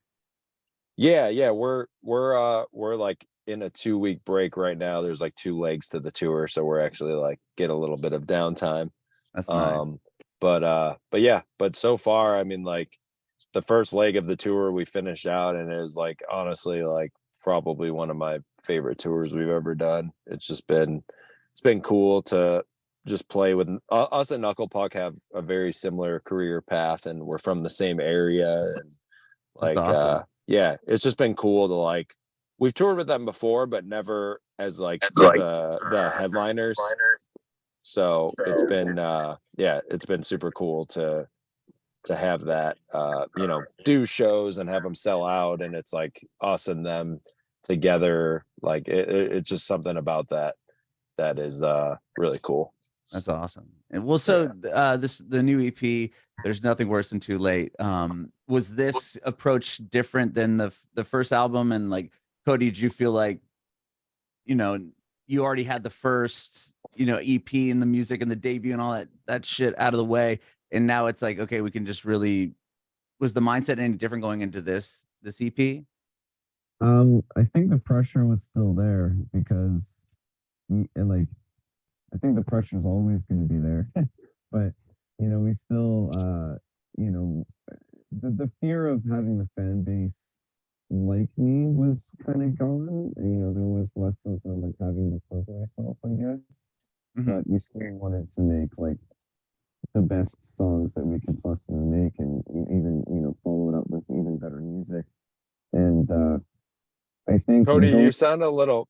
Yeah, we're like in a 2-week break right now. There's like 2 legs to the tour, so we're actually like get a little bit of downtime. That's nice. But yeah, but so far, I mean, like the first leg of the tour we finished out, and it was like honestly like probably one of my favorite tours we've ever done. It's been cool to just play with us and Knuckle Puck have a very similar career path, and we're from the same area, and That's like awesome. yeah, it's just been cool to like, we've toured with them before, but never as like the headliners. So it's been yeah, it's been super cool to have that you know, do shows and have them sell out, and it's like us and them together. Like it's just something about that that is really cool. That's awesome. And well, so the new EP, There's Nothing Worse Than Too Late. Was this approach different than the first album? And like, Cody, did you feel like, you know, you already had the first, you know, EP and the music and the debut and all that shit out of the way, and now it's like, okay, we can just really, was the mindset any different going into this EP? I think the pressure was still there because, like, I think the pressure is always going to be there, but you know, we still, you know, the fear of having the fan base like me was kind of gone. And, you know, there was less of like having to prove myself, I guess. But we still wanted to make like the best songs that we could possibly make, and even, you know, follow it up with even better music. And I think Cody, you sound a little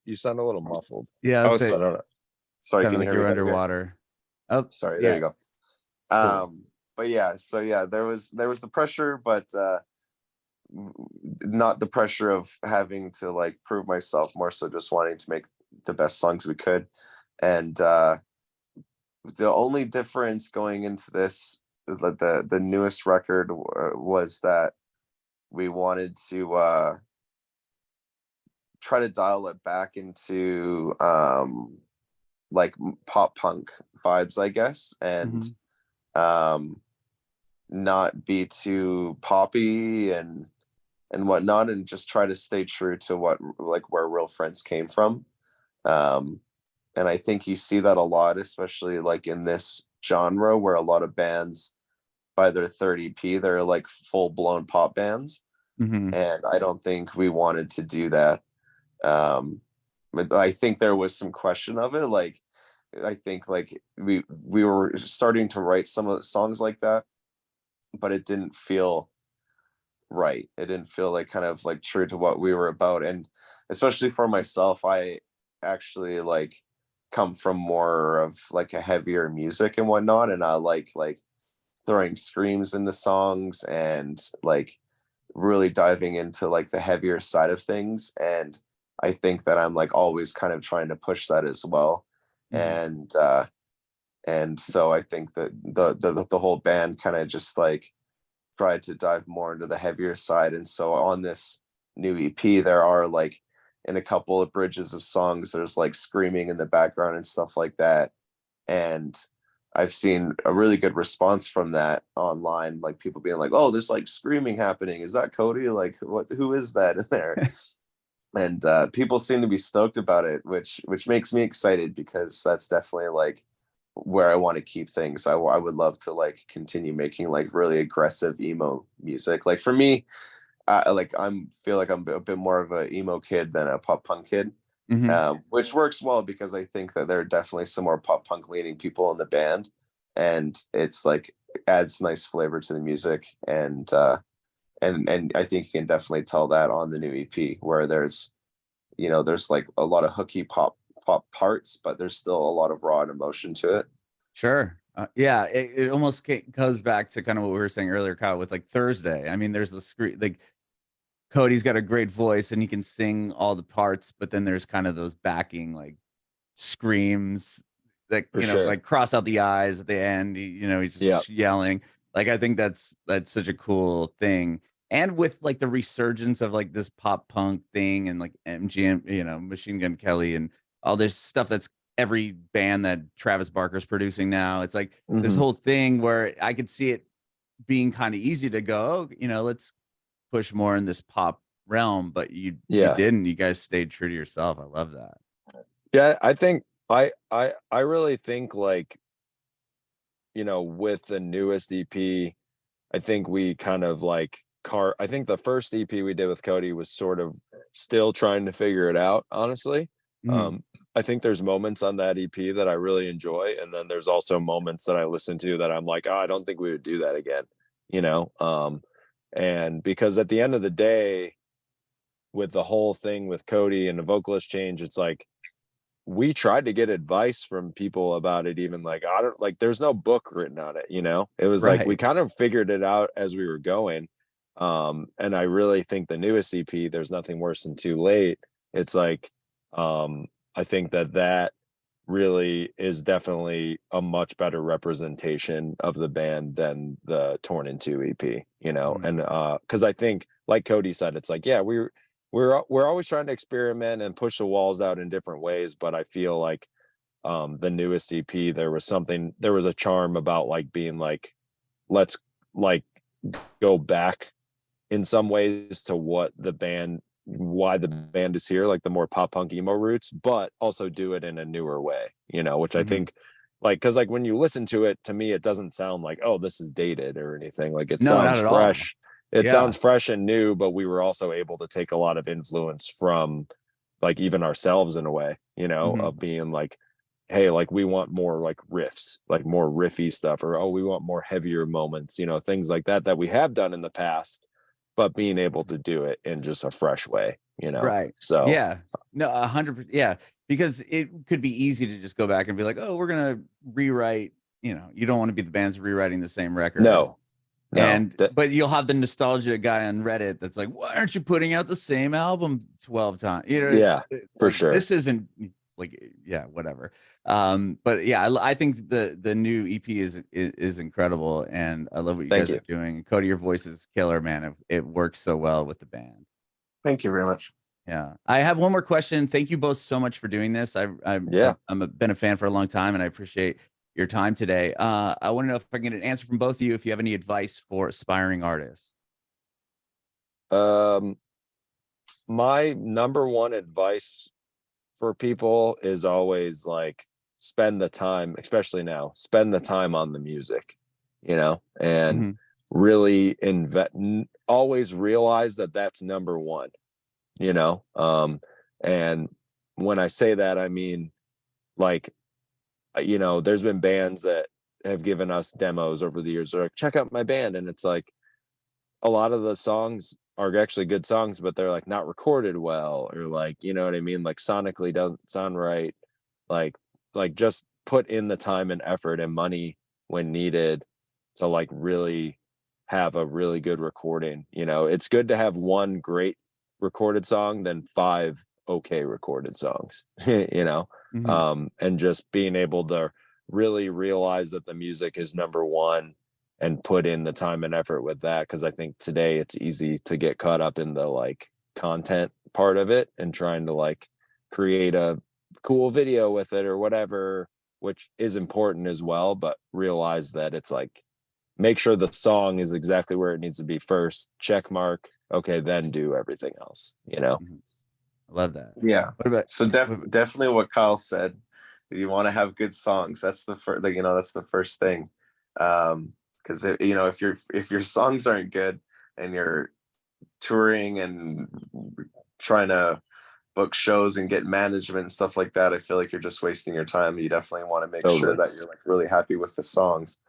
muffled. Yeah, Oh, I so, don't know. sorry, sounded can you like hear you me were better here? underwater. Oh, Sorry, yeah. there you go. Cool. But yeah, so yeah, there was the pressure, but not the pressure of having to like prove myself, more so just wanting to make the best songs we could. And the only difference going into this, the newest record, was that we wanted to try to dial it back into like pop punk vibes, I guess, and not be too poppy and whatnot, and just try to stay true to what, like, where Real Friends came from. And I think you see that a lot, especially like in this genre where a lot of bands by their third EP, they're like full blown pop bands. And I don't think we wanted to do that. But I think there was some question of it. Like, I think like we were starting to write some of the songs like that, but it didn't feel right. It didn't feel like kind of like true to what we were about. And especially for myself, I actually like come from more of like a heavier music and whatnot, and I like throwing screams into songs and like really diving into like the heavier side of things. And I think that I'm like always kind of trying to push that as well. And so I think that the whole band kind of just like tried to dive more into the heavier side. And so on this new EP, there are like, in a couple of bridges of songs, there's like screaming in the background and stuff like that. And I've seen a really good response from that online, like people being like, "Oh, there's like screaming happening. Is that Cody? Like, who is that in there?" And people seem to be stoked about it, which makes me excited, because that's definitely like where I want to keep things. I would love to like continue making like really aggressive emo music. Like for me, like feel like I'm a bit more of a emo kid than a pop punk kid. Which works well, because I think that there are definitely some more pop punk leaning people in the band, and it's like adds nice flavor to the music. And I think you can definitely tell that on the new EP, where there's, you know, there's like a lot of hooky pop parts, but there's still a lot of raw and emotion to it. Sure. Yeah, it almost goes back to kind of what we were saying earlier, Kyle, with like Thursday. I mean, there's the screen, like Cody's got a great voice and he can sing all the parts, but then there's kind of those backing like screams that, you know, like cross out the eyes at the end. You know, he's just yelling. Like, I think that's such a cool thing. And with like the resurgence of like this pop punk thing and like MGM, you know, Machine Gun Kelly and all this stuff that's every band that Travis Barker's producing now. It's like this whole thing where I could see it being kind of easy to go, oh, you know, let's push more in this pop realm, but you didn't. You guys stayed true to yourself. I love that. Yeah, I think I really think, like, you know, with the newest EP, I think we kind of like I think the first EP we did with Cody was sort of still trying to figure it out, honestly. I think there's moments on that EP that I really enjoy, and then there's also moments that I listen to that I'm like, oh, I don't think we would do that again, you know. And because at the end of the day, with the whole thing with Cody and the vocalist change, it's like we tried to get advice from people about it, even like I don't like there's no book written on it, you know. It was like we kind of figured it out as we were going. And I really think the newest EP, There's Nothing Worse Than Too Late, it's like I think that really is definitely a much better representation of the band than the Torn in Two EP, you know. And because I think, like Cody said, it's like, yeah, we're always trying to experiment and push the walls out in different ways, but I feel like the newest EP, there was a charm about like being like, let's like go back in some ways to why the band is here, like the more pop punk emo roots, but also do it in a newer way, you know, which I think like, because like when you listen to it, to me it doesn't sound like, oh, this is dated or anything. Like it sounds fresh. It sounds fresh and new, but we were also able to take a lot of influence from like even ourselves in a way, you know, of being like, hey, like we want more like riffs, like more riffy stuff, or oh, we want more heavier moments, you know, things like that we have done in the past, but being able to do it in just a fresh way, you know. Right. So yeah, no, 100%. Yeah, because it could be easy to just go back and be like, oh, we're gonna rewrite, you know, you don't want to be the band's rewriting the same record. But you'll have the nostalgia guy on Reddit that's like, why aren't you putting out the same album 12 times? You know, yeah, for like, sure. This isn't like, yeah, whatever. But yeah, I think the new EP is incredible, and I love what you guys are doing. Cody, your voice is killer, man. It works so well with the band. Thank you very much. Yeah, I have one more question. Thank you both so much for doing this. I've been a fan for a long time, and I appreciate your time today. I want to know if I can get an answer from both of you, if you have any advice for aspiring artists. My number one advice for people is always like spend the time, especially now, spend the time on the music, you know, and really always realize that that's number one, you know. And when I say that, I mean, like, you know, there's been bands that have given us demos over the years. They're like, check out my band. And it's like, a lot of the songs are actually good songs, but they're like not recorded well, or like, you know what I mean? Like sonically doesn't sound right. Like just put in the time and effort and money when needed to like really have a really good recording. You know, it's good to have one great recorded song than 5 okay recorded songs, you know. And just being able to really realize that the music is number one and put in the time and effort with that, because I think today it's easy to get caught up in the like content part of it and trying to like create a cool video with it or whatever, which is important as well, but realize that it's like, make sure the song is exactly where it needs to be first, check mark, okay, then do everything else, you know. I love that. Yeah. So definitely what Kyle said, you want to have good songs. That's the first, like, you know, that's the first thing. Because you know, if your songs aren't good and you're touring and trying to book shows and get management and stuff like that, I feel like you're just wasting your time. You definitely want to make sure that you're like really happy with the songs.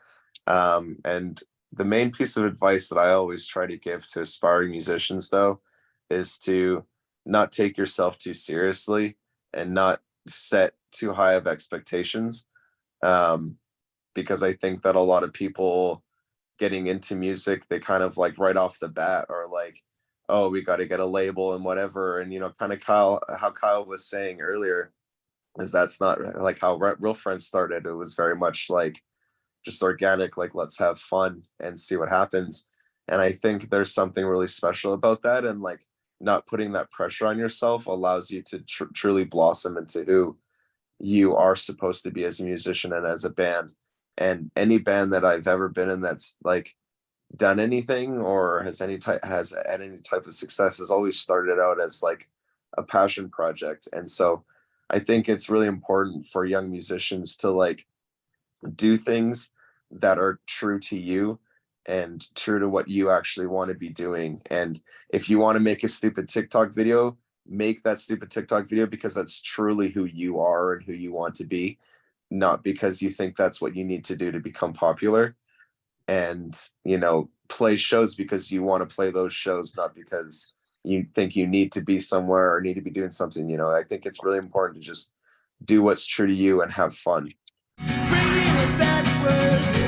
And the main piece of advice that I always try to give to aspiring musicians, though, is to not take yourself too seriously and not set too high of expectations. Because I think that a lot of people getting into music, they kind of like right off the bat are like, oh, we got to get a label and whatever. And, you know, kind of how Kyle was saying earlier, is that's not like how Real Friends started. It was very much like just organic, like let's have fun and see what happens. And I think there's something really special about that. And like not putting that pressure on yourself allows you to truly blossom into who you are supposed to be as a musician and as a band. And any band that I've ever been in that's like done anything or has had any type of success has always started out as like a passion project. And so I think it's really important for young musicians to like do things that are true to you and true to what you actually want to be doing. And if you want to make a stupid TikTok video, make that stupid TikTok video because that's truly who you are and who you want to be, not because you think that's what you need to do to become popular. And, you know, play shows because you want to play those shows, not because you think you need to be somewhere or need to be doing something. You know, I think it's really important to just do what's true to you and have fun. Bringing it backward.